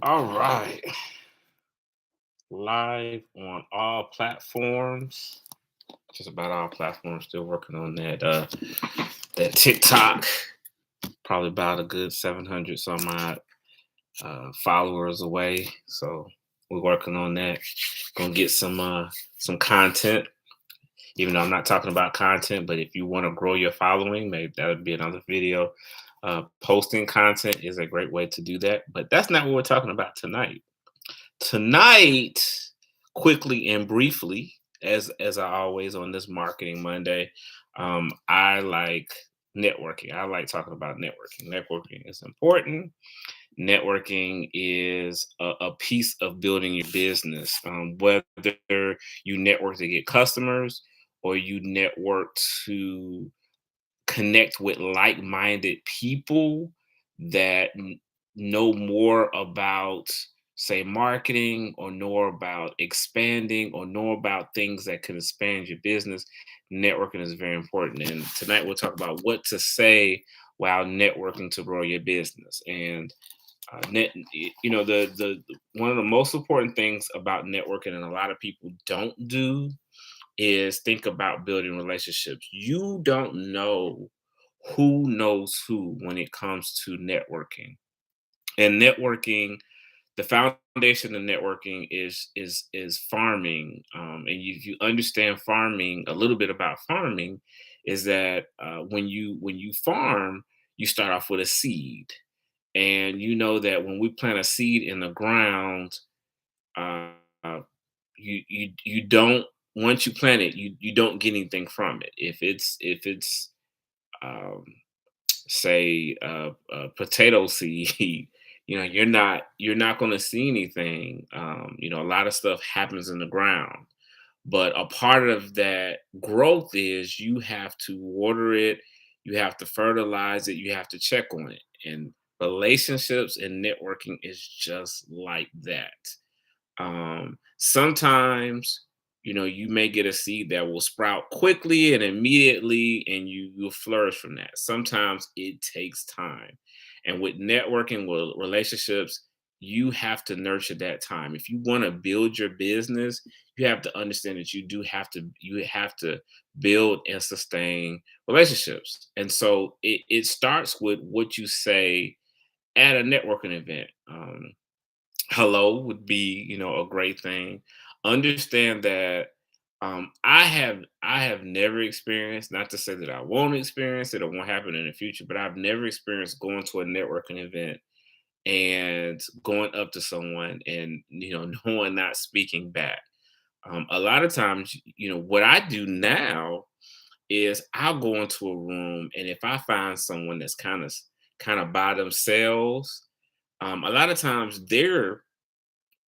All right. Live on all platforms. Just about all platforms. Still working on that TikTok. Probably about a good 700 some odd followers away. So we're working on that. Gonna get some content. Even though I'm not talking about content, but if you want to grow your following, maybe that would be another video. Posting content is a great way to do that. But that's not what we're talking about tonight. Tonight, quickly and briefly, as I always on this Marketing Monday, I like networking. I like talking about networking. Networking is important. Networking is a piece of building your business. Whether you network to get customers or you network to connect with like-minded people that know more about, say, marketing, or know about expanding, or know about things that can expand your business. Networking is very important, and tonight we'll talk about what to say while networking to grow your business. And the one of the most important things about networking, and a lot of people don't do, is think about building relationships. You don't know who knows who when it comes to networking. And networking, the foundation of networking is farming. And you understand farming, a little bit about farming, is that when you farm, you start off with a seed, and you know that when we plant a seed in the ground, uh, you don't, once you plant it, you don't get anything from it. If it's um, say potato seed, you're not going to see anything. A lot of stuff happens in the ground, but a part of that growth is you have to water it, you have to fertilize it, you have to check on it. And relationships and networking is just like that. Sometimes, you may get a seed that will sprout quickly and immediately, and you'll flourish from that. Sometimes it takes time. And with networking, with relationships, you have to nurture that time. If you want to build your business, you have to understand that you have to build and sustain relationships. And so it starts with what you say at a networking event. Hello would be, a great thing. Understand that I have never experienced, not to say that I won't experience it or won't happen in the future, but I've never experienced going to a networking event and going up to someone and no one not speaking back. A lot of times, what I do now is I'll go into a room, and if I find someone that's kind of by themselves, a lot of times they're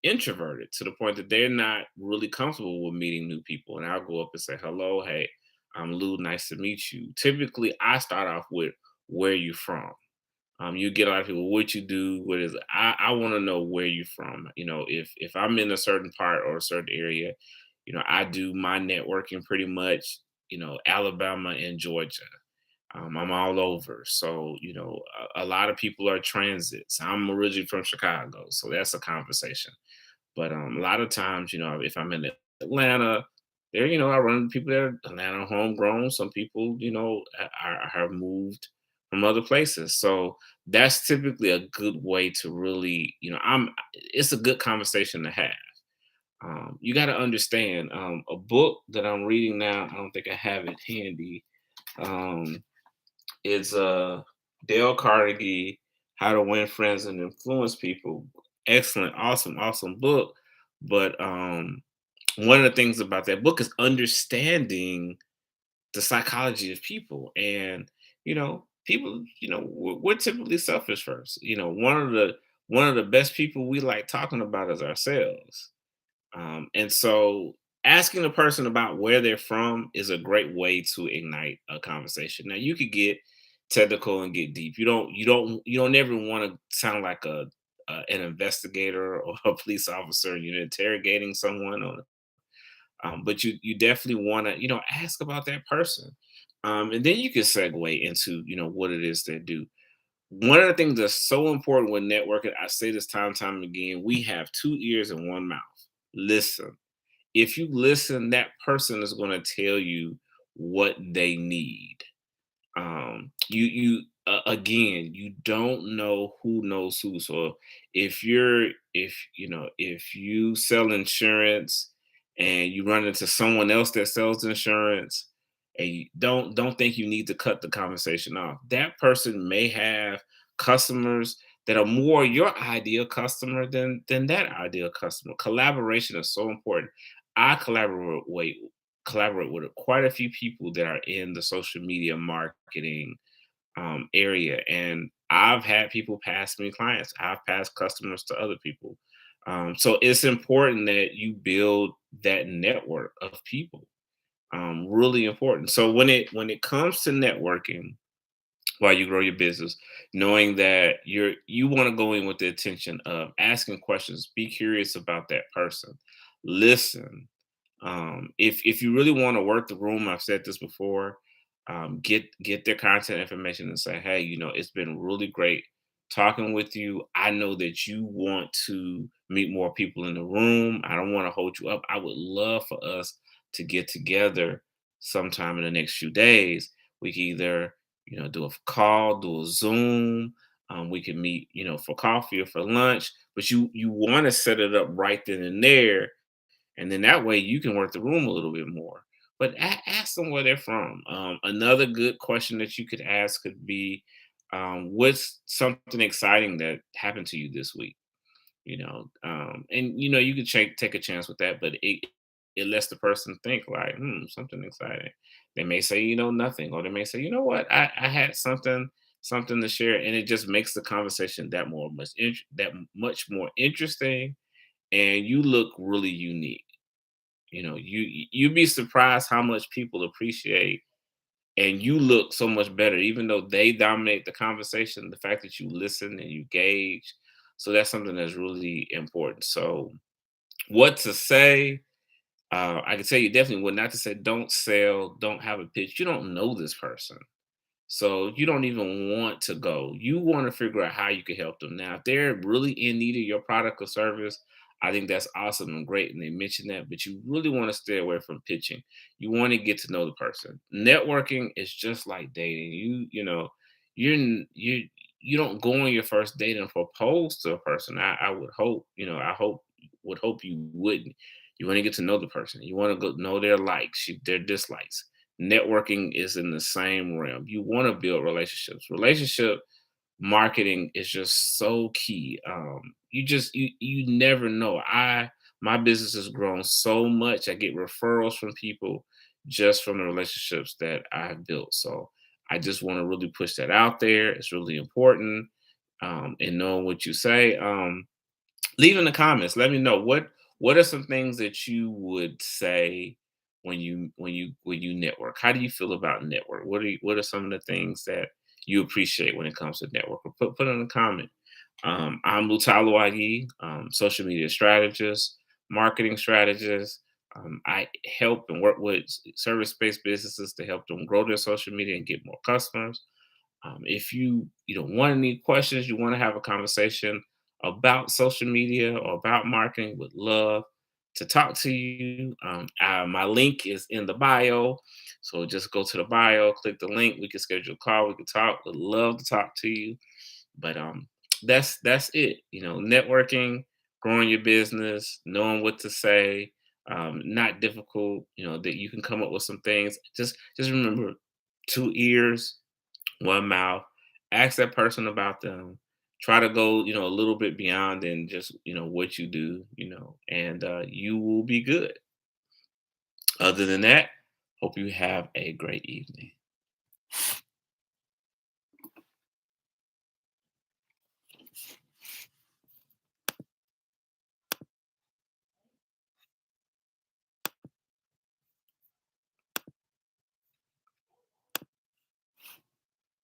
introverted to the point that they're not really comfortable with meeting new people. And I'll go up and say, hello, hey, I'm Lou, nice to meet you. Typically, I start off with where you from. You get a lot of people, what you do, what is it? I want to know where you from. If I'm in a certain part or a certain area, I do my networking pretty much, Alabama and Georgia. I'm all over. So, a lot of people are transits. I'm originally from Chicago, so that's a conversation. But a lot of times, if I'm in Atlanta, there, I run into people that are Atlanta homegrown. Some people, have moved from other places. So that's typically a good way to really, it's a good conversation to have. You got to understand, a book that I'm reading now, I don't think I have it handy. Um, it's Dale Carnegie, How to Win Friends and Influence People. Excellent, awesome, awesome book. But one of the things about that book is understanding the psychology of people. And people, we're typically selfish first. One of the best people we like talking about is ourselves. And so asking a person about where they're from is a great way to ignite a conversation. Now you could get technical and get deep. You don't ever want to sound like an investigator or a police officer. You're interrogating someone on, but you definitely want to ask about that person, and then you can segue into what it is they do. One of the things that's so important with networking, I say this time and time again, we have two ears and one mouth. Listen. If you listen, that person is going to tell you what they need. Again, you don't know who knows who. So if you sell insurance and you run into someone else that sells insurance, and you don't think you need to cut the conversation off. That person may have customers that are more your ideal customer than that ideal customer. Collaboration is so important. I collaborate with quite a few people that are in the social media marketing area, and I've had people pass me clients. I've passed customers to other people. So it's important that you build that network of people. Really important. So when it comes to networking, while you grow your business, knowing that you want to go in with the intention of asking questions, be curious about that person, listen. If you really want to work the room, I've said this before, get their contact information and say, hey, it's been really great talking with you. I know that you want to meet more people in the room. I don't want to hold you up. I would love for us to get together sometime in the next few days. We can either do a call, do a Zoom. We can meet, for coffee or for lunch. But you want to set it up right then and there, and then that way you can work the room a little bit more. But ask them where they're from. Another good question that you could ask could be, what's something exciting that happened to you this week? And you could take a chance with that, but it lets the person think like, something exciting. They may say, nothing, or they may say, you know what, I had something to share, and it just makes the conversation that much more interesting, and you look really unique. You'd be surprised how much people appreciate, and you look so much better, even though they dominate the conversation. The fact that you listen and you gauge, so that's something that's really important. So, what to say? I can tell you definitely what not to say. Don't sell. Don't have a pitch. You don't know this person. So you don't even want to go. You want to figure out how you can help them. Now, if they're really in need of your product or service, I think that's awesome and great. And they mention that, but you really want to stay away from pitching. You want to get to know the person. Networking is just like dating. You you don't go on your first date and propose to a person. I would hope, would hope you wouldn't. You want to get to know the person. You want to go know their likes, their dislikes. Networking is in the same realm. You want to build relationships. Relationship marketing is just so key. You never know. My business has grown so much. I get referrals from people just from the relationships that I've built. So I just want to really push that out there. It's really important. And knowing what you say. Leave in the comments. Let me know what are some things that you would say when you network. How do you feel about network? What are some of the things that you appreciate when it comes to network? Put in a comment. I'm Lutalo K, social media strategist, marketing strategist. I help and work with service-based businesses to help them grow their social media and get more customers. If you don't want any questions, you want to have a conversation about social media or about marketing, would love to talk to you. My link is in the bio, so just go to the bio, click the link. We can schedule a call. We can talk. Would love to talk to you. But that's it. Networking, growing your business, knowing what to say. Not difficult. That you can come up with some things. Just remember, two ears, one mouth. Ask that person about them. Try to go, a little bit beyond than just, what you do, and you will be good. Other than that, hope you have a great evening.